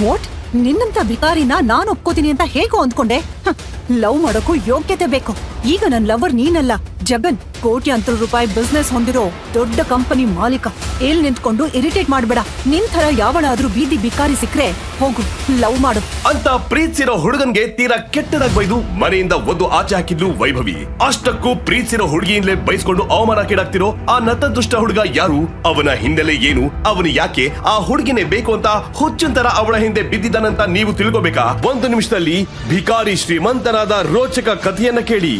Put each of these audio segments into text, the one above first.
What? ನಿನ್ನಂತ ಭಿಕಾರಿನ ನಾನು ಒಪ್ಕೋತೀನಿ ಅಂತ ಹೇಗೋ ಅಂದ್ಕೊಂಡೆ? ಲವ್ ಮಾಡೋಕ್ಕೂ ಯೋಗ್ಯತೆ ಬೇಕು. ಈಗ ನನ್ ಲವರ್ ನೀನಲ್ಲ, ಜಗನ್. ಕೋಟ್ಯಾಂತರ ರೂಪಾಯಿ ಬಿಸ್ನೆಸ್ ಹೊಂದಿರೋ ದೊಡ್ಡ ಕಂಪನಿ ಮಾಲೀಕ. ಏಲ್ ನಿಂತ್ಕೊಂಡು ಇರಿಟೇಟ್ ಮಾಡ್ಬೇಡ. ನಿನ್ ತರ ಯಾವಳಾದ್ರೂ ಬೀದಿ ಭಿಕಾರಿ ಸಿಕ್ರೆ ಹೋಗು ಲವ್ ಮಾಡು ಅಂತ ಪ್ರೀತಿಸಿರೋ ಹುಡುಗನ್ಗೆ ತೀರಾ ಕೆಟ್ಟದಾಗಿ ಬೈದು ಮನೆಯಿಂದ ಒಂದು ಆಚೆ ಹಾಕಿದ್ಲು ವೈಭವಿ. ಅಷ್ಟಕ್ಕೂ ಪ್ರೀತಿಸಿರೋ ಹುಡುಗಿಯಿಂದಲೇ ಬೈಸ್ಕೊಂಡು ಅವಮಾನಕ್ಕೀಡಾಗ್ತಿರೋ ಆ ನತದುಷ್ಟ ಹುಡುಗ ಯಾರು, ಅವನ ಹಿನ್ನೆಲೆ ಏನು, ಅವನು ಯಾಕೆ ಆ ಹುಡುಗಿನೇ ಬೇಕು ಅಂತ ಹುಚ್ಚಂತರ ಅವಳ ಹಿಂದೆ ಬಿದ್ದಿದ್ದಾನಂತ ನೀವು ತಿಳ್ಕೋಬೇಕಾ? 1 ನಿಮಿಷದಲ್ಲಿ ಭಿಕಾರಿ ಶ್ರೀಮಂತನಾದ ರೋಚಕ ಕಥೆಯನ್ನ ಕೇಳಿ.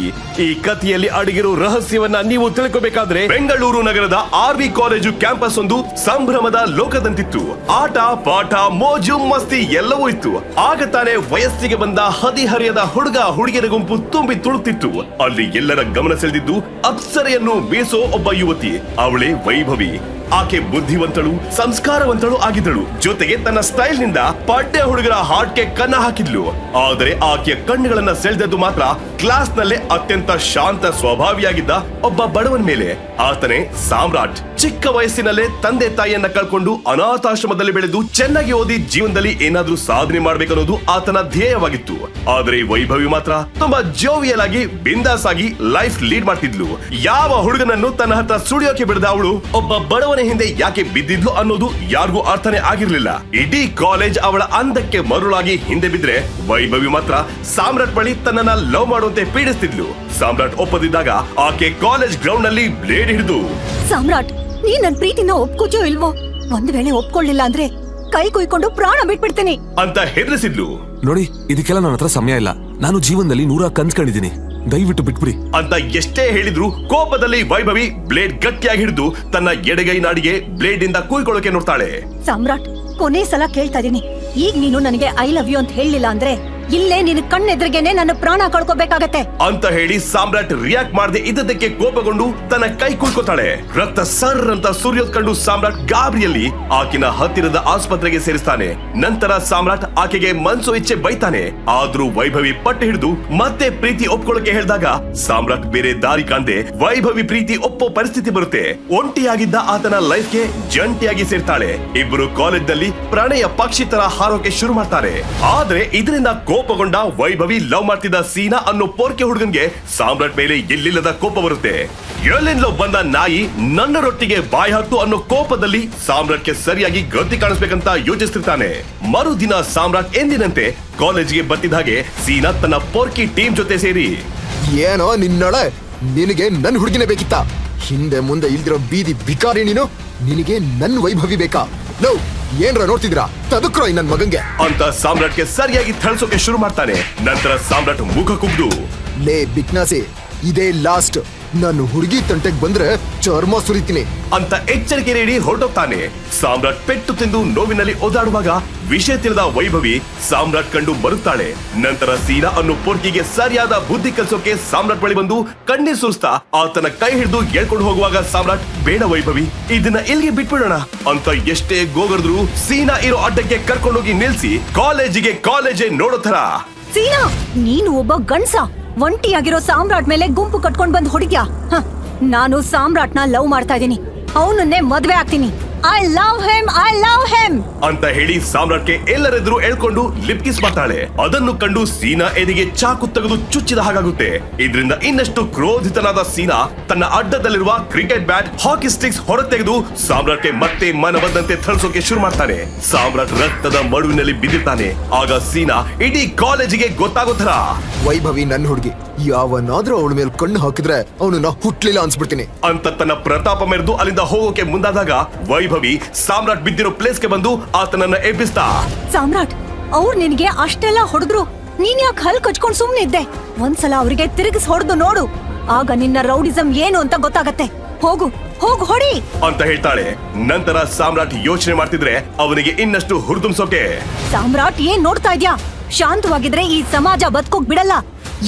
ಈ ಕಥೆಯಲ್ಲಿ ಅಡಗಿರೋ ರಹಸ್ಯವನ್ನ ನೀವು ತಿಳ್ಕೋಬೇಕಾದ್ರೆ ಬೆಂಗಳೂರು ನಗರದ RV ಕಾಲೇಜು ಕ್ಯಾಂಪಸ್ ಒಂದು ಸಂಭ್ರಮದ ಲೋಕದಂತಿತ್ತು. ಆಟ ಪಾಠ ಮೋಜು ಮಸ್ತಿ ಎಲ್ಲವೂ ಇತ್ತು. ಆಗ ತಾನೇ ವಯಸ್ಸಿಗೆ ಬಂದ ಹದಿಹರಿಯದ ಹುಡುಗ ಹುಡುಗಿಯರ ಗುಂಪು ತುಂಬಿ ತುಳುತ್ತಿತ್ತು. ಅಲ್ಲಿ ಎಲ್ಲರ ಗಮನ ಸೆಳೆದಿದ್ದು ಅಪ್ಸರೆಯನ್ನು ಬೀಸೋ ಒಬ್ಬ ಯುವತಿ. ಅವಳೇ ವೈಭವಿ. ಆಕೆ ಬುದ್ಧಿವಂತಳು, ಸಂಸ್ಕಾರವಂತಳು ಆಗಿದ್ದಳು. ಜೊತೆಗೆ ತನ್ನ ಸ್ಟೈಲ್ ನಿಂದ ಪಡ್ಡೆ ಹುಡುಗರ ಹಾರ್ಟ್ಗೆ ಕನ್ನ ಹಾಕಿದ್ಲು. ಆದರೆ ಆಕೆಯ ಕಣ್ಣುಗಳನ್ನ ಸೆಳೆದದ್ದು ಮಾತ್ರ ಕ್ಲಾಸ್ ನಲ್ಲೇ ಅತ್ಯಂತ ಶಾಂತ ಸ್ವಭಾವಿಯಾಗಿದ್ದ ಒಬ್ಬ ಬಡವನ ಮೇಲೆ. ಆತನೇ ಸಾಮ್ರಾಟ್. ಚಿಕ್ಕ ವಯಸ್ಸಿನಲ್ಲೇ ತಂದೆ ತಾಯಿಯನ್ನ ಕಳ್ಕೊಂಡು ಅನಾಥಾಶ್ರಮದಲ್ಲಿ ಬೆಳೆದು ಚೆನ್ನಾಗಿ ಓದಿ ಜೀವನದಲ್ಲಿ ಏನಾದ್ರೂ ಸಾಧನೆ ಮಾಡ್ಬೇಕನ್ನೋದು ಆತನ ಧ್ಯೇಯವಾಗಿತ್ತು. ಆದರೆ ವೈಭವಿ ಮಾತ್ರ ತುಂಬಾ ಜೋವಿಯಲ್ ಆಗಿ ಬಿಂದಾಸ್ ಆಗಿ ಲೈಫ್ ಲೀಡ್ ಮಾಡ್ತಿದ್ಲು. ಯಾವ ಹುಡುಗನನ್ನು ತನ್ನ ಹತ್ರ ಸುಳಿಯೋಕೆ ಬಿಡದ ಅವಳು ಒಬ್ಬ ಬಡವನ ಹಿಂದೆ ಯಾಕೆ ಬಿದ್ದಿದ್ಲು ಅನ್ನೋದು ಯಾರಿಗೂ ಅರ್ಥನೇ ಆಗಿರ್ಲಿಲ್ಲ. ಇಡೀ ಕಾಲೇಜ್ ಅವಳ ಅಂದಕ್ಕೆ ಮರುಳಾಗಿ ಹಿಂದೆ ಬಿದ್ರೆ ವೈಭವಿ ಮಾತ್ರ ಸಾಮ್ರಾಟ್ ಬಳಿ ತನ್ನನ್ನ ಲವ್ ಮಾಡುವಂತೆ ಪೀಡಿಸ್ತಿದ್ಲು. ಸಾಮ್ರಾಟ್ ಒಪ್ಪದಿದ್ದಾಗ ಆಕೆ ಕಾಲೇಜ್ ಗ್ರೌಂಡ್ ನಲ್ಲಿ ಬ್ಲೇಡ್ ಹಿಡಿದು, ಸಾಮ್ರಾಟ್, ನೀ ನನ್ ಪ್ರೀತಿನ ಒಪ್ಕೋತೀಯೋ ಇಲ್ವೋ? ಒಂದ್ ವೇಳೆ ಒಪ್ಕೊಳ್ಳಿಲ್ಲ ಅಂದ್ರೆ ಕೈ ಕುಯ್ಕೊಂಡು ಪ್ರಾಣ ಬಿಟ್ಬಿಡ್ತೀನಿ ಅಂತ ಹೆದರಿಸಿದ್ಲು. ನೋಡಿ, ಇದಕ್ಕೆಲ್ಲ ನನ್ನ ಹತ್ರ ಸಮಯ ಇಲ್ಲ. ನಾನು ಜೀವನದಲ್ಲಿ 100 ಕನ್ಸ್ಕೊಂಡಿದ್ದೀನಿ. ದಯವಿಟ್ಟು ಬಿಟ್ಬಿಡಿ ಅಂತ ಎಷ್ಟೇ ಹೇಳಿದ್ರು ಕೋಪದಲ್ಲಿ ವೈಭವಿ ಬ್ಲೇಡ್ ಗಟ್ಟಿಯಾಗಿ ಹಿಡಿದು ತನ್ನ ಎಡಗೈ ನಾಡಿಗೆ ಬ್ಲೇಡ್ ಇಂದ ಕೂಯ್ಕೊಳ್ಳೋಕೆ ನೋಡ್ತಾಳೆ. ಸಾಮ್ರಾಟ್, ಕೊನೆ ಸಲ ಕೇಳ್ತಾ ಇದೀನಿ, ಈಗ ನೀನು ನನಗೆ ಐ ಲವ್ ಯು ಅಂತ ಹೇಳಲಿಲ್ಲ ಅಂದ್ರೆ ಇಲ್ಲೇ ನಿನ್ ಕಣ್ಣೆದ್ರಿಗೆನೆ ನನ್ನ ಪ್ರಾಣ ಕಳ್ಕೋಬೇಕಾಗತ್ತೆ ಅಂತ ಹೇಳಿ ಸಾಮ್ರಾಟ್ ರಿಯಾಕ್ಟ್ ಮಾಡದೆ ಇದ್ದದಕ್ಕೆ ಕೋಪಗೊಂಡು ತನ್ನ ಕೈ ಕುಯ್ಕೋತಾಳೆ. ರಕ್ತ ಸರ್ ಅಂತ ಸುರಿಯೋದ್ ಕಂಡು ಸಾಮ್ರಾಟ್ ಗಾಬರಿಯಲ್ಲಿ ಆಕಿನ ಹತ್ತಿರದ ಆಸ್ಪತ್ರೆಗೆ ಸೇರಿಸ್ತಾನೆ. ನಂತರ ಸಾಮ್ರಾಟ್ ಆಕೆಗೆ ಮನ್ಸು ಇಚ್ಛೆ ಬೈತಾನೆ. ಆದ್ರೂ ವೈಭವಿ ಪಟ್ಟು ಹಿಡಿದು ಮತ್ತೆ ಪ್ರೀತಿ ಒಪ್ಕೊಳ್ಳೋಕೆ ಹೇಳಿದಾಗ ಸಾಮ್ರಾಟ್ ಬೇರೆ ದಾರಿ ಕಾಣದೆ ವೈಭವಿ ಪ್ರೀತಿ ಒಪ್ಪೋ ಪರಿಸ್ಥಿತಿ ಬರುತ್ತೆ. ಒಂಟಿಯಾಗಿದ್ದ ಆತನ ಲೈಫ್ಗೆ ಜಂಟಿಯಾಗಿ ಸೇರ್ತಾಳೆ. ಇಬ್ಬರು ಕಾಲೇಜ್ ನಲ್ಲಿ ಪ್ರಣಯ ಪಕ್ಷಿ ತರ ಹಾರೋಕೆ ಶುರು ಮಾಡ್ತಾರೆ. ಆದ್ರೆ ಇದರಿಂದ ಕೋಪಗೊಂಡ ವೈಭವಿ ಲವ್ ಮಾಡ್ತಿದ್ದ ಸೀನಾ ಅನ್ನೋ ಪೋರ್ಕೆ ಹುಡುಗನ್ಗೆ ಸಾಮ್ರಾಟ್ ಮೇಲೆ ಎಲ್ಲಿಲ್ಲದ ಕೋಪ ಬರುತ್ತೆ. ಎಲ್ಲಿಂದಲೋ ಬಂದ ನಾಯಿ ನನ್ನ ರೊಟ್ಟಿಗೆ ಬಾಯಿ ಹಾಕ್ತು ಅನ್ನೋ ಕೋಪದಲ್ಲಿ ಸಾಮ್ರಾಟ್ಗೆ ಸರಿಯಾಗಿ ಗತಿ ಕಾಣಿಸ್ಬೇಕಂತ ಯೋಚಿಸ್ತಿರ್ತಾನೆ. ಮರುದಿನ ಸಾಮ್ರಾಟ್ ಎಂದಿನಂತೆ ಕಾಲೇಜ್ಗೆ ಬರ್ತಿದ್ದ ಹಾಗೆ ಸೀನಾ ತನ್ನ ಪೋರ್ಕಿ ಟೀಮ್ ಜೊತೆ ಸೇರಿ, ಏನೋ ನಿನ್ನೊಳೆ, ನಿನಗೆ ನನ್ ಹುಡುಗಿನೇ ಬೇಕಿತ್ತ? ಹಿಂದೆ ಮುಂದೆ ಇಲ್ದಿರೋ ಬೀದಿ ಭಿಕಾರಿ ನೀನು. ನಿನಗೆ ನನ್ ವೈಭವಿ ಬೇಕಾ? ಲವ್ ಏನ್ರ ನೋಡ್ತಿದ್ರಾ? ತದಕ್ರೋ ನನ್ ಮಗಂಗೆ ಅಂತ ಸಾಮ್ರಾಟ್ಗೆ ಸರಿಯಾಗಿ ಥಳಿಸೋಕೆ ಶುರು ಮಾಡ್ತಾನೆ. ನಂತರ ಸಾಮ್ರಾಟ್ ಮುಖ ಕುಗ್ದು, ಲೇ ಬಿಕ್ನಾಸಿ, ಇದೇ ಲಾಸ್ಟ್. ನಾನು ಹುಡುಗಿ ತಂಟೆಗೆ ಬಂದ್ರೆ ಚರ್ಮ ಸುರಿತೀನಿ ಅಂತ ಎಚ್ಚರಿಕೆ ನೀಡಿ ಹೊರಟೋಗ್ತಾನೆ. ಸಾಮ್ರಾಟ್ ಪೆಟ್ಟು ತಿಂದು ನೋವಿನಲ್ಲಿ ಓದಾಡುವಾಗ ವಿಷಯ ತಿಳಿದ ವೈಭವಿ ಸಾಮ್ರಾಟ್ ಕಂಡು ಬರುತ್ತಾಳೆ. ನಂತರ ಸೀನಾ ಅನ್ನೋ ಪೊರ್ಕಿಗೆ ಸರಿಯಾದ ಬುದ್ಧಿ ಕಲಿಸೋಕೆ ಸಾಮ್ರಾಟ್ ಬಳಿ ಬಂದು ಕಣ್ಣೀರ್ ಸುರಿಸ್ತಾ ಆತನ ಕೈ ಹಿಡಿದು ಎಳ್ಕೊಂಡು ಹೋಗುವಾಗ ಸಾಮ್ರಾಟ್, ಬೇಡ ವೈಭವಿ, ಇದನ್ನ ಇಲ್ಲಿಗೆ ಬಿಟ್ಬಿಡೋಣ ಅಂತ ಎಷ್ಟೇ ಗೋಗರ್ದ್ರು ಸೀನಾ ಇರೋ ಅಡ್ಡಕ್ಕೆ ಕರ್ಕೊಂಡೋಗಿ ನಿಲ್ಸಿ ಕಾಲೇಜೇ ನೋಡೋ ತರ. ಸೀನಾ, ನೀನು ಒಬ್ಬ ಗಂಡ್ಸ. ಒಂಟಿಯಾಗಿರೋ ಸಾಮ್ರಾಟ್ ಮೇಲೆ ಗುಂಪು ಕಟ್ಕೊಂಡ್ ಬಂದ್ ಹೊಡಿದ್ಯಾ? ನಾನು ಸಾಮ್ರಾಟ್ನ ಲವ್ ಮಾಡ್ತಾ ಇದೀನಿ. ಅವನನ್ನೇ ಮದ್ವೆ ಆಗ್ತೀನಿ. ಐ ಲವ್ ಹಿಮ್ ಅಂತ ಹೇಳಿ ಸಾಮ್ರಾಟ್ಗೆ ಎಲ್ಲರೆದುರು ಎಳ್ಕೊಂಡು ಲಿಪ್ ಕಿಸ್ ಮಾಡ್ತಾಳೆ. ಅದನ್ನು ಕಂಡು ಸೀನಾ ಎದೆಗೆ ಚಾಕು ತೆಗೆದು ಚುಚ್ಚಿದ ಹಾಗಾಗುತ್ತೆ. ಇದರಿಂದ ಇನ್ನಷ್ಟು ಕ್ರೋಧಿತನಾದ ಸೀನಾ ತನ್ನ ಅಡ್ಡದಲ್ಲಿರುವ ಕ್ರಿಕೆಟ್ ಬ್ಯಾಟ್, ಹಾಕಿ ಸ್ಟಿಕ್ಸ್ ಹೊರತೆಗೆದು ಸಾಮ್ರಾಟ್ಗೆ ಮತ್ತೆ ಮನಬಂದಂತೆ ಥಳಿಸೋಕೆ ಶುರು ಮಾಡ್ತಾನೆ. ಸಾಮ್ರಾಟ್ ರಕ್ತದ ಮಡುವಿನಲ್ಲಿ ಬಿದ್ದಿರ್ತಾನೆ. ಆಗ ಸೀನಾ ಇಡೀ ಕಾಲೇಜಿಗೆ ಗೊತ್ತಾಗೋ ತರ, ವೈಭವಿ ನನ್ನ ಹುಡುಗಿ, ಯಾವನಾದ್ರೂ ಅವಳ ಮೇಲೆ ಕಣ್ಣು ಹಾಕಿದ್ರೆ ಅವನನ್ನ ಹುಟ್ಲಿಲ್ಲ ಅನ್ಸ್ಬಿಡ್ತೀನಿ ಅಂತ ತನ್ನ ಪ್ರತಾಪ ಮೆರೆದು ಅಲ್ಲಿಂದ ಹೋಗೋಕೆ ಮುಂದಾದಾಗ ವೈಭವಿ ಸಾಮ್ರಾಟ್ ಬಿದ್ದಿರೋ ಪ್ಲೇಸ್ಗೆ ಬಂದು ಆತನನ್ನ ಎಬ್ಬಿಸ್ತಾ, ಸಾಮ್ರಾಟ್, ಅವ್ರು ನಿನಗೆ ಅಷ್ಟೆಲ್ಲ ಹೊಡೆದ್ರು, ನೀನ್ ಯಾಕೆ ಹಲ್ ಕಚ್ಕೊಂಡ್ ಸುಮ್ನೆ ಇದ್ದೆ? ಒಂದ್ಸಲ ಅವ್ರಿಗೆ ತಿರುಗಿಸ್ ಹೊಡೆದು ನೋಡು, ಆಗ ನಿನ್ನ ರೌಡಿಸಂ ಏನು ಅಂತ ಗೊತ್ತಾಗತ್ತೆ. ಹೋಗು ಹೊಡಿ ಅಂತ ಹೇಳ್ತಾಳೆ. ನಂತರ ಸಾಮ್ರಾಟ್ ಯೋಚನೆ ಮಾಡ್ತಿದ್ರೆ ಅವನಿಗೆ ಇನ್ನಷ್ಟು ಹುರಿದುಂಬಿಸೋಕೆ, ಸಾಮ್ರಾಟ್, ಏನ್ ನೋಡ್ತಾ ಇದ್ಯಾ? ಶಾಂತವಾಗಿದ್ರೆ ಈ ಸಮಾಜ ಬದುಕೋಕ್ ಬಿಡಲ್ಲ.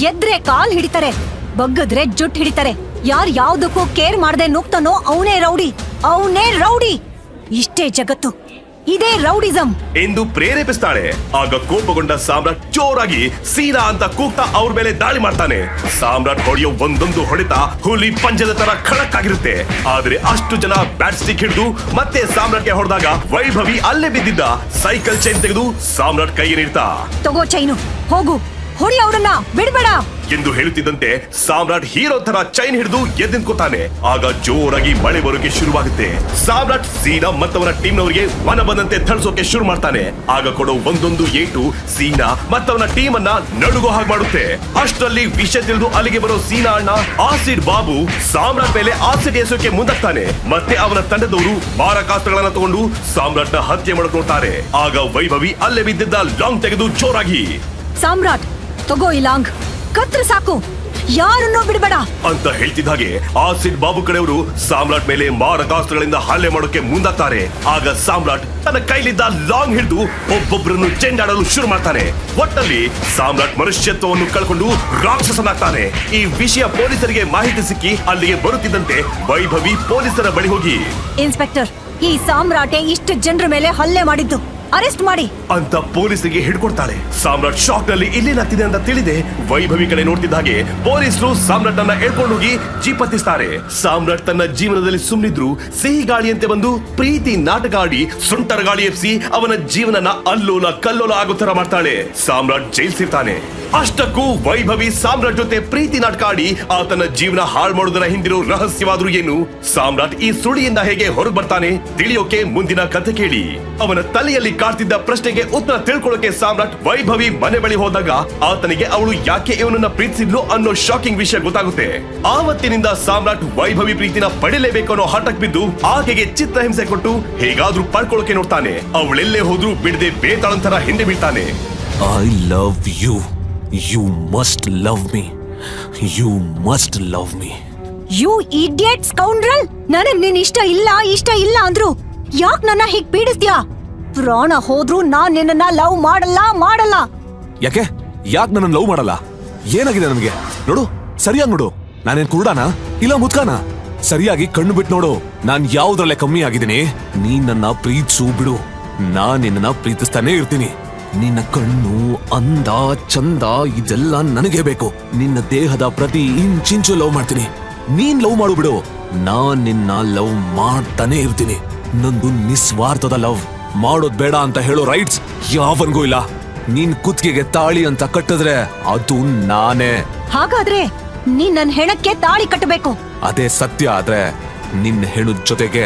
ಎದ್ರೆ ಕಾಲ್ ಹಿಡಿತಾರೆ, ಬಗ್ಗದ್ರೆ ಜುಟ್ ಹಿಡಿತಾರೆ. ಯಾರ್ ಯಾವ್ದಕ್ಕೂ ಕೇರ್ ಮಾಡದೆ ನುಗ್ತಾನೋ ಅವನೇ ರೌಡಿ. ಇಷ್ಟೇ ಜಗತ್ತು. ಇದೇ ರೌಡಿಸಂ ಎಂದು ಪ್ರೇರೇಪಿಸ್ತಾಳೆ. ಆಗ ಕೋಪಗೊಂಡ ಸಾಮ್ರಾಟ್ ಜೋರಾಗಿ ಸೀನಾ ಅಂತ ಕೂಗ್ತಾ ಅವ್ರ ಮೇಲೆ ದಾಳಿ ಮಾಡ್ತಾನೆ. ಸಾಮ್ರಾಟ್ ಹೊಡೆಯೋ ಒಂದೊಂದು ಹೊಡೆತ ಹುಲಿ ಪಂಜದ ತರ ಖಡಕ್ ಆಗಿರುತ್ತೆ. ಆದ್ರೆ ಅಷ್ಟು ಜನ ಬ್ಯಾಟ್ ಸ್ಟಿಕ್ ಹಿಡಿದು ಮತ್ತೆ ಸಾಮ್ರಾಟ್ಗೆ ಹೊಡೆದಾಗ ವೈಭವಿ ಅಲ್ಲೇ ಬಿದ್ದಿದ್ದ ಸೈಕಲ್ ಚೈನ್ ತೆಗೆದು ಸಾಮ್ರಾಟ್ ಕೈಗೆ ನೀಡ್ತಾ ತಗೋ ಚೈನು, ಹೋಗು ಹೊಡಿ ಅವ್ರನ್ನ, ಬಿಡ್ಬೇಡ ಎಂದು ಹೇಳುತ್ತಿದ್ದಂತೆ ಸಾಮ್ರಾಟ್ ಹೀರೋ ತರ ಚೈನ್ ಹಿಡಿದು ಎದ್ದಿನ್ಕೋತಾನೆ. ಆಗ ಜೋರಾಗಿ ಮಳೆ ಬರೋಕೆ ಶುರುವಾಗುತ್ತೆ. ಸಾಮ್ರಾಟ್ ಸೀನಾ ಮತ್ತವರ ಟೀಮ್ನವರಿಗೆ ಮನ ಬಂದಂತೆ ಥಳಿಸೋಕೆ ಶುರು ಮಾಡ್ತಾನೆ. ಆಗ ಕೊಡೋ ಒಂದೊಂದು ಏಟು ಸೀನಾ ಮತ್ತವನ ಟೀಮ್ ಅನ್ನ ನಡುಗೋ ಹಾಗೆ ಮಾಡುತ್ತೆ. ಅಷ್ಟರಲ್ಲಿ ವಿಷಯ ತಿಳಿದು ಅಲ್ಲಿಗೆ ಬರೋ ಸೀನಾ ಅಣ್ಣ ಆಸಿಡ್ ಬಾಬು ಸಾಮ್ರಾಟ್ ಮೇಲೆ ಆಸಿಡ್ ಎಸೋಕೆ ಮುಂದಾಗ್ತಾನೆ. ಮತ್ತೆ ಅವನ ತಂಡದವರು ಮಾರಕಾಸ್ತ್ರಗಳನ್ನ ತಗೊಂಡು ಸಾಮ್ರಾಟ್ ನ ಹತ್ಯೆ ಮಾಡಕ್ ನೋಡ್ತಾರೆ. ಆಗ ವೈಭವಿ ಅಲ್ಲೇ ಬಿದ್ದಿದ್ದ ಲಾಂಗ್ ತೆಗೆದು ಜೋರಾಗಿ ಸಾಮ್ರಾಟ್ ತಗೋ ಈ ಲಾಂಗ್, ಕತ್ರ ಸಾಕು, ಯಾರನ್ನೂ ಬಿಡಬೇಡ ಅಂತ ಹೇಳ್ತಿದ್ದ ಹಾಗೆ ಆಸಿಡ್ ಬಾಬು ಕಡೆಯವರು ಸಾಮ್ರಾಟ್ ಮೇಲೆ ಮಾರಕಾಸ್ತ್ರಗಳಿಂದ ಹಲ್ಲೆ ಮಾಡೋಕೆ ಮುಂದಾಗ್ತಾರೆ. ಆಗ ಸಾಮ್ರಾಟ್ ತನ್ನ ಕೈಲಿದ್ದ ಲಾಂಗ್ ಹಿಡಿದು ಒಬ್ಬೊಬ್ಬರನ್ನು ಚೆಂಡಾಡಲು ಶುರು ಮಾಡ್ತಾನೆ. ಒಟ್ಟಲ್ಲಿ ಸಾಮ್ರಾಟ್ ಮನುಷ್ಯತ್ವವನ್ನು ಕಳ್ಕೊಂಡು ರಾಕ್ಷಸನಾಗ್ತಾನೆ. ಈ ವಿಷಯ ಪೊಲೀಸರಿಗೆ ಮಾಹಿತಿ ಸಿಕ್ಕಿ ಅಲ್ಲಿಗೆ ಬರುತ್ತಿದ್ದಂತೆ ವೈಭವಿ ಪೊಲೀಸರ ಬಳಿ ಹೋಗಿ ಇನ್ಸ್ಪೆಕ್ಟರ್, ಈ ಸಾಮ್ರಾಟೆ ಇಷ್ಟು ಜನರ ಮೇಲೆ ಹಲ್ಲೆ ಮಾಡಿದ್ದು, ಅರೆಸ್ಟ್ ಮಾಡಿ ಅಂತ ಪೊಲೀಸರಿಗೆ ಹಿಡ್ಕೊಡ್ತಾಳೆ. ಸಾಮ್ರಾಟ್ ಶಾಕ್ ನಲ್ಲಿ ಇಲ್ಲೇನಾಗ್ತಿದೆ ಅಂತ ತಿಳಿದೆ ವೈಭವಿ ಕಡೆ ನೋಡ್ತಿದ್ದ ಹಾಗೆ ಪೊಲೀಸರು ಸಾಮ್ರಾಟ್ ಅನ್ನ ಎಳ್ಕೊಂಡು ಹೋಗಿ ಜೀಪ್ ಹತ್ತಿಸ್ತಾರೆ. ಸಾಮ್ರಾಟ್ ತನ್ನ ಜೀವನದಲ್ಲಿ ಸುಮ್ಮನಿದ್ರು ಸಿಹಿ ಗಾಳಿಯಂತೆ ಬಂದು ಪ್ರೀತಿ ನಾಟಕ ಆಡಿ ಸುಂಟರ ಗಾಳಿ ಎಪ್ಸಿ ಅವನ ಜೀವನನ ಅಲ್ಲೋಲ ಕಲ್ಲೋಲ ಆಗೋ ತರ ಮಾಡ್ತಾಳೆ. ಸಾಮ್ರಾಟ್ ಜೈಲ್ ಸೇರ್ತಾನೆ. ಅಷ್ಟಕ್ಕೂ ವೈಭವಿ ಸಾಮ್ರಾಟ್ ಜೊತೆ ಪ್ರೀತಿ ನಾಟಕ ಆಡಿ ಆತನ ಜೀವನ ಹಾಳು ಮಾಡೋದರ ಹಿಂದಿರೋ ರಹಸ್ಯವಾದ್ರೂ ಏನು, ಸಾಮ್ರಾಟ್ ಈ ಸುಳಿಯಿಂದ ಹೇಗೆ ಹೊರಗೆ ಬರ್ತಾನೆ ತಿಳಿಯೋಕೆ ಮುಂದಿನ ಕಥೆ ಕೇಳಿ. ಅವನ ತಲೆಯಲ್ಲಿ ಕಾಡ್ತಿದ್ದ ಪ್ರಶ್ನೆಗೆ ಉತ್ತರ ತಿಳ್ಕೊಳ್ಳೋಕೆ ಸಾಮ್ರಾಟ್ ವೈಭವಿ ಮನೆ ಬಳಿ ಹೋದಾಗ ಆತನಿಗೆ ಅವಳು ಯಾಕೆ ಇವನನ್ನ ಪ್ರೀತಿಸಿದ್ಲು ಅನ್ನೋ ಶಾಕಿಂಗ್ ವಿಷಯ ಗೊತ್ತಾಗುತ್ತೆ. ಆವತ್ತಿನಿಂದ ಸಾಮ್ರಾಟ್ ವೈಭವಿ ಪ್ರೀತಿನ ಪಡಿಲೇಬೇಕು ಅನ್ನೋ ಹಠಕ್ ಬಿದ್ದು ಆಕೆಗೆ ಚಿತ್ರಹಿಂಸೆ ಕೊಟ್ಟು ಹೇಗಾದ್ರೂ ಪಡ್ಕೊಳ್ಳೋಕೆ ನೋಡ್ತಾನೆ. ಅವಳೆಲ್ಲೇ ಹೋದ್ರೂ ಬಿಡದೆ ಬೇತಾಳಂತರ ಹಿಂದೆ ಬೀಳ್ತಾನೆ. I love you, you must love me, you must love me. You idiot scoundrel, ನನಗ್ ನಿನ್ ಇಷ್ಟ ಇಲ್ಲ ಅಂದ್ರು ಯಾಕ್ ನನ್ನ ಹೀಗ್ ಪೀಡಿಸ್ತೀಯಾ? ಪ್ರಾಣ ಹೋದ್ರೂ ನಾನ್ ನಿನ್ನ ಲವ್ ಮಾಡಲ್ಲ. ಯಾಕೆ ನನ್ನ ಲವ್ ಮಾಡಲ್ಲ? ಏನಾಗಿದೆ ನನಗೆ? ನೋಡು, ಸರಿಯಾಗಿ ನೋಡು. ನಾನೇನ್ ಕುರುಡಾನ ಇಲ್ಲ ಮುತ್ಕಾನ? ಸರಿಯಾಗಿ ಕಣ್ಣು ಬಿಟ್ಟು ನೋಡು. ನಾನ್ ಯಾವ್ದ್ರಲ್ಲೇ ಕಮ್ಮಿ ಆಗಿದ್ದೀನಿ? ನೀನ್ ನನ್ನ ಪ್ರೀತಿಸು ಬಿಡು, ನಾನ್ ನಿನ್ನ ಪ್ರೀತಿಸ್ತಾನೆ ಇರ್ತೀನಿ. ನಿನ್ನ ಕಣ್ಣು, ಅಂದ, ಚಂದ ಇದೆಲ್ಲ ನನಗೆ ಬೇಕು. ನಿನ್ನ ದೇಹದ ಪ್ರತಿ ಇಂಚಿಂಚು ಲವ್ ಮಾಡ್ತೀನಿ. ನೀನ್ ಲವ್ ಮಾಡು ಬಿಡು, ನಾನ್ ನಿನ್ನ ಲವ್ ಮಾಡ್ತಾನೆ ಇರ್ತೀನಿ. ನಂದು ನಿಸ್ವಾರ್ಥದ ಲವ್. ಮಾಡೋದ್ ಬೇಡ ಅಂತ ಹೇಳೋ ರೈಟ್ಸ್ ಯಾವನ್ಗೂ ಇಲ್ಲ. ನೀನ್ ಕುತ್ತಿಗೆಗೆ ತಾಳಿ ಅಂತ ಕಟ್ಟಿದ್ರೆ ಅದು ನಾನೇ. ಹಾಗಾದ್ರೆ ನೀನ್ ನನ್ ಹೆಣಕ್ಕೆ ತಾಳಿ ಕಟ್ಟಬೇಕು. ಅದೇ ಸತ್ಯ ಆದ್ರೆ ನಿನ್ನ ಹೆಣದ ಜೊತೆಗೆ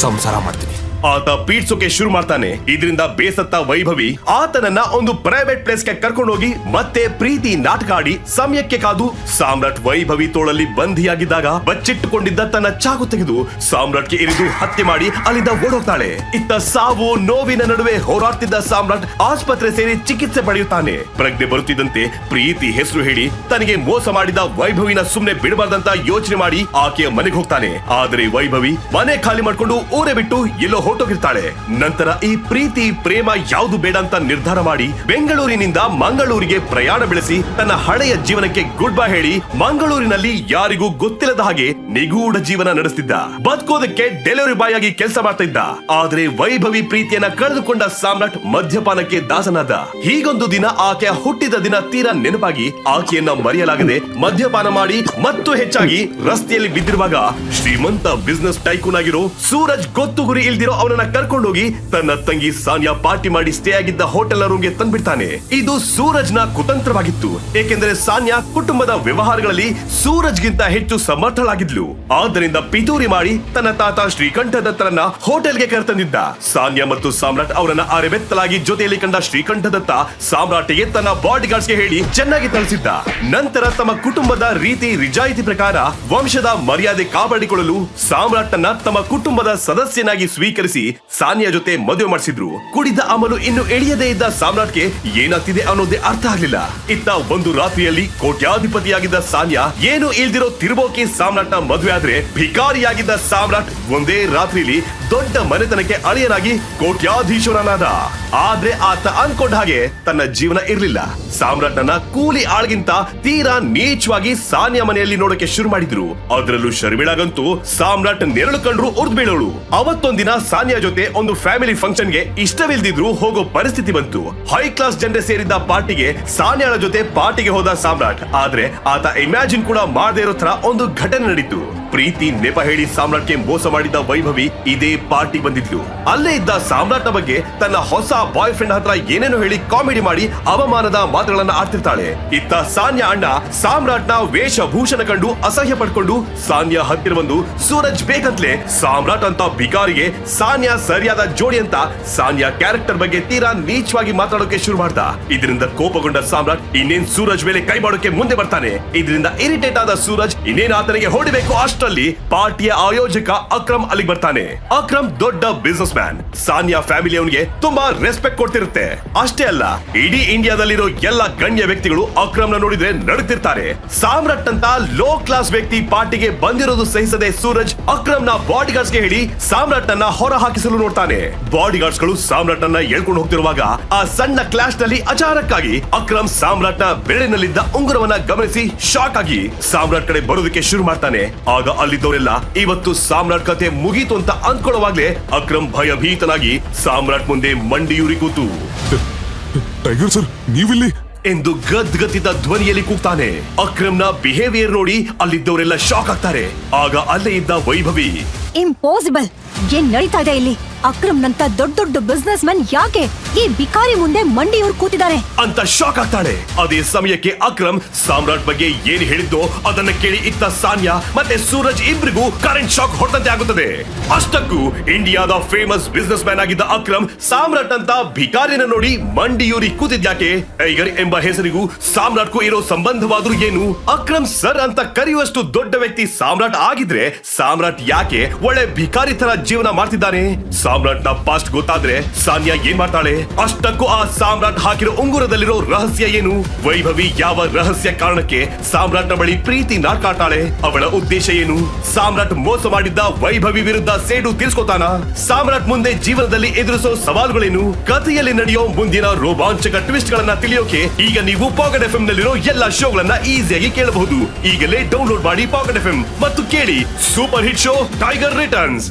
ಸಂಸಾರ ಮಾಡ್ತೀನಿ. ಆತ ಪೀಡ್ಸೋಕೆ ಶುರು ಮಾಡ್ತಾನೆ. ಇದರಿಂದ ಬೇಸತ್ತ ವೈಭವಿ ಆತನನ್ನ ಒಂದು ಪ್ರೈವೇಟ್ ಪ್ಲೇಸ್ಗೆ ಕರ್ಕೊಂಡೋಗಿ ಮತ್ತೆ ಪ್ರೀತಿ ನಾಟಕ ಆಡಿ ಸಮಯಕ್ಕೆ ಕಾದು ಸಾಮ್ರಾಟ್ ವೈಭವಿ ತೋಳಲ್ಲಿ ಬಂಧಿಯಾಗಿದ್ದಾಗ ಬಚ್ಚಿಟ್ಟುಕೊಂಡಿದ್ದ ತನ್ನ ಚಾಕು ತೆಗೆದು ಸಾಮ್ರಾಟ್ಗೆ ಇರಿದು ಹತ್ಯೆ ಮಾಡಿ ಅಲ್ಲಿಂದ ಓಡೋಗ್ತಾಳೆ. ಇತ್ತ ಸಾವು ನೋವಿನ ನಡುವೆ ಹೋರಾಡ್ತಿದ್ದ ಸಾಮ್ರಾಟ್ ಆಸ್ಪತ್ರೆ ಸೇರಿ ಚಿಕಿತ್ಸೆ ಪಡೆಯುತ್ತಾನೆ. ಪ್ರಜ್ಞೆ ಬರುತ್ತಿದ್ದಂತೆ ಪ್ರೀತಿ ಹೆಸರು ಹೇಳಿ ತನಗೆ ಮೋಸ ಮಾಡಿದ ವೈಭವಿನ ಸುಮ್ನೆ ಬಿಡಬಾರ್ದಂತ ಯೋಚನೆ ಮಾಡಿ ಆಕೆಯ ಮನೆಗೆ ಹೋಗ್ತಾನೆ. ಆದರೆ ವೈಭವಿ ಮನೆ ಖಾಲಿ ಮಾಡ್ಕೊಂಡು ಊರೇ ಬಿಟ್ಟು ಎಲ್ಲೋ ಹೊರಟೋಗಿರ್ತಾಳೆ. ನಂತರ ಈ ಪ್ರೀತಿ ಪ್ರೇಮ ಯಾವುದು ಬೇಡ ಅಂತ ನಿರ್ಧಾರ ಮಾಡಿ ಬೆಂಗಳೂರಿನಿಂದ ಮಂಗಳೂರಿಗೆ ಪ್ರಯಾಣ ಬೆಳೆಸಿ ತನ್ನ ಹಳೆಯ ಜೀವನಕ್ಕೆ ಗುಡ್ ಬೈ ಹೇಳಿ ಮಂಗಳೂರಿನಲ್ಲಿ ಯಾರಿಗೂ ಗೊತ್ತಿಲ್ಲದ ಹಾಗೆ ನಿಗೂಢ ಜೀವನ ನಡೆಸ್ತಿದ್ದ. ಬದುಕೋದಕ್ಕೆ ಡೆಲಿವರಿ ಬಾಯ್ ಆಗಿ ಕೆಲಸ ಮಾಡ್ತಾ ಇದ್ದ. ಆದ್ರೆ ವೈಭವಿ ಪ್ರೀತಿಯನ್ನ ಕಳೆದುಕೊಂಡ ಸಾಮ್ರಾಟ್ ಮದ್ಯಪಾನಕ್ಕೆ ದಾಸನಾದ. ಹೀಗೊಂದು ದಿನ ಆಕೆಯ ಹುಟ್ಟಿದ ದಿನ ತೀರಾ ನೆನಪಾಗಿ ಆಕೆಯನ್ನ ಮರೆಯಲಾಗದೆ ಮದ್ಯಪಾನ ಮಾಡಿ ಮತ್ತು ಹೆಚ್ಚಾಗಿ ರಸ್ತೆಯಲ್ಲಿ ಬಿದ್ದಿರುವಾಗ ಶ್ರೀಮಂತ ಬಿಸಿನೆಸ್ ಟೈಕೂನ್ ಆಗಿರೋ ಸೂರಜ್ ಗೊತ್ತು ಗುರಿ ಇಲ್ದಿರೋ ಅವನನ್ನ ಕರ್ಕೊಂಡೋಗಿ ತನ್ನ ತಂಗಿ ಸಾನಿಯಾ ಪಾರ್ಟಿ ಮಾಡಿ ಸ್ಟೇ ಆಗಿದ್ದ ಹೋಟೆಲ್ ರೂಮ್ಗೆ ತಂದ್ಬಿಡ್ತಾನೆ. ಇದು ಸೂರಜ್ನ ಕುತಂತ್ರವಾಗಿತ್ತು. ಏಕೆಂದರೆ ಸಾನಿಯಾ ಕುಟುಂಬದ ವ್ಯವಹಾರಗಳಲ್ಲಿ ಸೂರಜ್ಗಿಂತ ಹೆಚ್ಚು ಸಮರ್ಥಳಾಗಿದ್ಲು. ಆದ್ದರಿಂದ ಪಿತೂರಿ ಮಾಡಿ ತನ್ನ ತಾತ ಶ್ರೀಕಂಠ ದತ್ತರನ್ನ ಹೋಟೆಲ್ಗೆ ಕರೆತಂದಿದ್ದ. ಸಾನಿಯಾ ಮತ್ತು ಸಾಮ್ರಾಟ್ ಅವರನ್ನ ಅರೆಬೆತ್ತಲಾಗಿ ಜೊತೆಯಲ್ಲಿ ಕಂಡ ಶ್ರೀಕಂಠ ದತ್ತ ಸಾಮ್ರಾಟಿಗೆ ತನ್ನ ಬಾಡಿ ಗಾರ್ಡ್ಸ್ಗೆ ಹೇಳಿ ಚೆನ್ನಾಗಿ ತಳಿಸಿದ್ದ. ನಂತರ ತಮ್ಮ ಕುಟುಂಬದ ರೀತಿ ರಿಜಾಯಿತಿ ಪ್ರಕಾರ ವಂಶದ ಮರ್ಯಾದೆ ಕಾಪಾಡಿಕೊಳ್ಳಲು ಸಾಮ್ರಾಟ್ನ ತಮ್ಮ ಕುಟುಂಬದ ಸದಸ್ಯನಾಗಿ ಸ್ವೀಕರಿಸಿ ಸಾನಿಯಾ ಜೊತೆ ಮದುವೆ ಮಾಡಿಸಿದ್ರು. ಕುಡಿದ ಅಮಲು ಇನ್ನು ಎಳೆಯದೇ ಇದ್ದ ಸಾಮ್ರಾಟ್ಗೆ ಏನಾಗ್ತಿದೆ ಅನ್ನೋದೇ ಅರ್ಥ ಆಗ್ಲಿಲ್ಲ. ಇತ್ತ ಒಂದು ರಾತ್ರಿಯಲ್ಲಿ ಕೋಟ್ಯಾಧಿಪತಿಯಾಗಿದ್ದ ಸಾನಿಯಾ ಏನು ಇಲ್ದಿರೋ ತಿರುಬೋಕಿ ಸಾಮ್ರಾಟ್ನ ಮದುವೆ ಆದ್ರೆ ಭಿಕಾರಿಯಾಗಿದ್ದ ಸಾಮ್ರಾಟ್ ಒಂದೇ ರಾತ್ರಿಯಲ್ಲಿ ದೊಡ್ಡ ಮನೆತನಕ್ಕೆ ಅಳಿಯನಾಗಿ ಕೋಟ್ಯಾಧೀಶ್ವರನಾದ. ಆದ್ರೆ ಆತ ಅನ್ಕೊಂಡ ಹಾಗೆ ತನ್ನ ಜೀವನ ಇರ್ಲಿಲ್ಲ. ಸಾಮ್ರಾಟ್ನನ್ನ ಕೂಲಿ ಆಳ್ಗಿಂತ ತೀರಾ ನೀಚವಾಗಿ ಸಾನ್ಯಾ ಮನೆಯಲ್ಲಿ ನೋಡೋಕೆ ಶುರು ಮಾಡಿದ್ರು. ಅದರಲ್ಲೂ ಶರ್ಮಿಳಾಗಂತೂ ಸಾಮ್ರಾಟ್ ನೆರಳು ಕಂಡ್ರು ಉರ್ದ್ ಬೀಳೋಳು. ಅವತ್ತೊಂದಿನ ಸಾನ್ಯಾ ಜೊತೆ ಒಂದು ಫ್ಯಾಮಿಲಿ ಫಂಕ್ಷನ್ಗೆ ಇಷ್ಟವಿಲ್ದಿದ್ರು ಹೋಗೋ ಪರಿಸ್ಥಿತಿ ಬಂತು. ಹೈ ಕ್ಲಾಸ್ ಜನರೇ ಸೇರಿದ್ದ ಪಾರ್ಟಿಗೆ ಸಾನ್ಯಾಳ ಜೊತೆ ಪಾರ್ಟಿಗೆ ಹೋದ ಸಾಮ್ರಾಟ್. ಆದ್ರೆ ಆತ ಇಮ್ಯಾಜಿನ್ ಕೂಡ ಮಾಡದೇ ಇರೋ ತರ ಒಂದು ಘಟನೆ ನಡೀತು. ಪ್ರೀತಿ ನೆಪ ಹೇಳಿ ಸಾಮ್ರಾಟ್ಗೆ ಮೋಸ ಮಾಡಿದ್ದ ವೈಭವಿ ಇದೇ ಪಾರ್ಟಿ ಬಂದಿದ್ಲು. ಅಲ್ಲೇ ಇದ್ದ ಸಾಮ್ರಾಟ್ನ ಬಗ್ಗೆ ತನ್ನ ಹೊಸ ಬಾಯ್ ಫ್ರೆಂಡ್ ಹತ್ರ ಏನೇನೋ ಹೇಳಿ ಕಾಮಿಡಿ ಮಾಡಿ ಅವಮಾನದ ಮಾತುಗಳನ್ನ ಆಡ್ತಿರ್ತಾಳೆ. ಇತ್ತ ಸಾನ್ಯಾ ಅಣ್ಣ ಸಾಮ್ರಾಟ್ನ ವೇಷಭೂಷಣ ಕಂಡು ಅಸಹ್ಯ ಪಡ್ಕೊಂಡು ಸಾನ್ಯಾ ಹತ್ತಿರ ಬಂದು ಸೂರಜ್ ಬೇಕಂತ್ಲೆ ಸಾಮ್ರಾಟ್ ಅಂತ ಬಿಕಾರಿಗೆ ಸಾನ್ಯಾ ಸರಿಯಾದ ಜೋಡಿ ಅಂತ ಸಾನ್ಯಾ ಕ್ಯಾರೆಕ್ಟರ್ ಬಗ್ಗೆ ತೀರಾ ನೀಚವಾಗಿ ಮಾತಾಡೋಕೆ ಶುರು ಮಾಡ್ದ. ಇದರಿಂದ ಕೋಪಗೊಂಡ ಸಾಮ್ರಾಟ್ ಇನ್ನೇನ್ ಸೂರಜ್ ಮೇಲೆ ಕೈ ಮಾಡೋಕೆ ಮುಂದೆ ಬರ್ತಾನೆ. ಇದರಿಂದ ಇರಿಟೇಟ್ ಆದ ಸೂರಜ್ ಇನ್ನೇನ್ ಆತನಿಗೆ ಹೊಡಿಬೇಕು. ಅಷ್ಟರಲ್ಲಿ ಪಾರ್ಟಿಯ ಆಯೋಜಕ ಅಕ್ರಮ್ ಅಲ್ಲಿಗೆ ಬರ್ತಾನೆ. ಅಕ್ರಮ್ ದೊಡ್ಡ ಬಿಸಿನೆಸ್ ಮ್ಯಾನ್. ಸಾನ್ಯಾ ಫ್ಯಾಮಿಲಿ ಅವನಿಗೆ ತುಂಬಾ ರೆಸ್ಪೆಕ್ಟ್ ಕೊಡ್ತಿರುತ್ತೆ. ಅಷ್ಟೇ ಅಲ್ಲ, ಇಡೀ ಇಂಡಿಯಾದಲ್ಲಿರೋ ಎಲ್ಲ ಗಣ್ಯ ವ್ಯಕ್ತಿಗಳು ಅಕ್ರಮ್ನ ನೋಡಿದ್ರೆ ನಡುತ್ತಿರ್ತಾರೆ. ಸಾಮ್ರಾಟ್ ಅಂತ ಲೋ ಕ್ಲಾಸ್ ವ್ಯಕ್ತಿ ಪಾರ್ಟಿಗೆ ಬಂದಿರೋದು ಸಹಿಸದೆ ಸೂರಜ್ ಅಕ್ರಮ್ನ ಬಾಡಿಗಾರ್ಡ್ಸ್ಗೆ ಹೇಳಿ ಸಾಮ್ರಾಟ್ ನನ್ನ ಹೊರ ಹಾಕಿಸಲು ನೋಡ್ತಾನೆ. ಬಾಡಿಗಾರ್ಡ್ಸ್ ಗಳು ಸಾಮ್ರಾಟ್ ಅನ್ನ ಎಳ್ಕೊಂಡು ಹೋಗ್ತಿರುವಾಗ ಆ ಸಣ್ಣ ಕ್ಲಾಶ್ ನಲ್ಲಿ ಅಚಾನಕ್ಕಾಗಿ ಅಕ್ರಮ್ ಸಾಮ್ರಾಟ್ನ ಬೆರಳಿನಲ್ಲಿದ್ದ ಉಂಗುರವನ್ನ ಗಮನಿಸಿ ಶಾಕ್ ಆಗಿ ಸಾಮ್ರಾಟ್ ಕಡೆ ಬರೋದಕ್ಕೆ ಶುರು ಮಾಡ್ತಾನೆ. ಆಗ ಅಲ್ಲಿದ್ದವರೆಲ್ಲ ಇವತ್ತು ಸಾಮ್ರಾಟ್ ಕತೆ ಮುಗೀತು ಅಂತ ಅಂದ್ಕೊಳ್ಳುವಾಗ್ಲೇ ಅಕ್ರಮ್ ಭಯಭೀತನಾಗಿ ಸಾಮ್ರಾಟ್ ಮುಂದೆ ಮಂಡಿಯೂರಿ ಕೂತು ಟೈಗರ್ ಸರ್, ನೀವಿಲ್ಲಿ ಎಂದು ಗದ್ಗತಿದ ಧ್ವನಿಯಲ್ಲಿ ಕೂಗ್ತಾನೆ. ಅಕ್ರಮ್ನ ಬಿಹೇವಿಯರ್ ನೋಡಿ ಅಲ್ಲಿದ್ದವರೆಲ್ಲ ಶಾಕ್ ಆಗ್ತಾರೆ. ಆಗ ಅಲ್ಲೇ ಇದ್ದ ವೈಭವಿ, ಇಂಪಾಸಿಬಲ್, ಏನ್ ನಡೀತಾ ಇದೆ ಇಲ್ಲಿ? ಅಕ್ರಮ್ ನಂತ ದೊಡ್ಡ ದೊಡ್ಡ ಬಿಸ್ನೆಸ್ ಮ್ಯಾನ್ ಯಾಕೆ ಈ ಬಿಕಾರಿ ಮುಂದೆ ಮಂಡಿಯವ್ರು ಕೂತಿದ್ದಾರೆ ಅಂತ ಶಾಕ್ ಆಗ್ತಾಳೆ. ಅದೇ ಸಮಯಕ್ಕೆ ಅಕ್ರಮ್ ಸಾಮ್ರಾಟ್ ಬಗ್ಗೆ ಏನ್ ಹೇಳಿದ್ದೋ ಅದನ್ನ ಕೇಳಿ ಇತ್ತ ಸಾನ್ಯಾ ಮತ್ತೆ ಸೂರಜ್ ಇಬ್ರಿಗೂ ಕರೆಂಟ್ ಶಾಕ್ ಹೊಡೆದಂತೆ ಆಗುತ್ತದೆ. ಅಷ್ಟಕ್ಕೂ ಇಂಡಿಯಾದ ಫೇಮಸ್ ಬಿಸ್ನೆಸ್ ಮ್ಯಾನ್ ಆಗಿದ್ದ ಅಕ್ರಮ್ ಸಾಮ್ರಾಟ್ ಅಂತ ಭಿಕಾರಿನ ನೋಡಿ ಮಂಡಿಯೂರಿ ಕೂತಿದ್ಯಾಕೆ? ಟೈಗರ್ ಎಂಬ ಹೆಸರಿಗೂ ಸಾಮ್ರಾಟ್ಗೂ ಇರೋ ಸಂಬಂಧವಾದ್ರೂ ಏನು? ಅಕ್ರಮ್ ಸರ್ ಅಂತ ಕರೆಯುವಷ್ಟು ದೊಡ್ಡ ವ್ಯಕ್ತಿ ಸಾಮ್ರಾಟ್ ಆಗಿದ್ರೆ ಸಾಮ್ರಾಟ್ ಯಾಕೆ ಒಳ್ಳೆ ಭಿಕಾರಿ ತರ ಜೀವನ ಮಾಡ್ತಿದ್ದಾನೆ? ಸಾಮ್ರಾಟ್ ನ ಪಾಸ್ಟ್ ಗೊತ್ತಾದ್ರೆ ಸಾನ್ಯಾ ಏನ್ ಮಾಡ್ತಾಳೆ? ಅಷ್ಟಕ್ಕೂ ಆ ಸಾಮ್ರಾಟ್ ಹಾಕಿರೋ ಉಂಗುರದಲ್ಲಿರೋ ರಹಸ್ಯ ಏನು? ವೈಭವಿ ಯಾವ ರಹಸ್ಯ ಕಾರಣಕ್ಕೆ ಸಾಮ್ರಾಟ್ ನ ಬಳಿ ಪ್ರೀತಿ ನಾಟ್ಕಾಡ್ತಾಳೆ? ಅವಳ ಉದ್ದೇಶ ಏನು? ಸಾಮ್ರಾಟ್ ಮೋಸ ಮಾಡಿದ್ದ ವೈಭವಿ ವಿರುದ್ಧ ಸೇಡು ತೀರ್ಸ್ಕೊತಾನ? ಸಾಮ್ರಾಟ್ ಮುಂದೆ ಜೀವನದಲ್ಲಿ ಎದುರಿಸೋ ಸವಾಲುಗಳೇನು? ಕಥೆಯಲ್ಲಿ ನಡೆಯೋ ಮುಂದಿನ ರೋಮಾಂಚಕ ಟ್ವಿಸ್ಟ್ ಗಳನ್ನ ತಿಳಿಯೋಕೆ ಈಗ ನೀವು ಪಾಕೆಟ್ ಎಫ್ಎಂ ನಲ್ಲಿರೋ ಎಲ್ಲಾ ಶೋಗಳನ್ನ ಈಸಿಯಾಗಿ ಕೇಳಬಹುದು. ಈಗಲೇ ಡೌನ್ಲೋಡ್ ಮಾಡಿ ಪಾಕೆಟ್ ಎಫ್ಎಂ ಮತ್ತು ಕೇಳಿ super hit show tiger returns.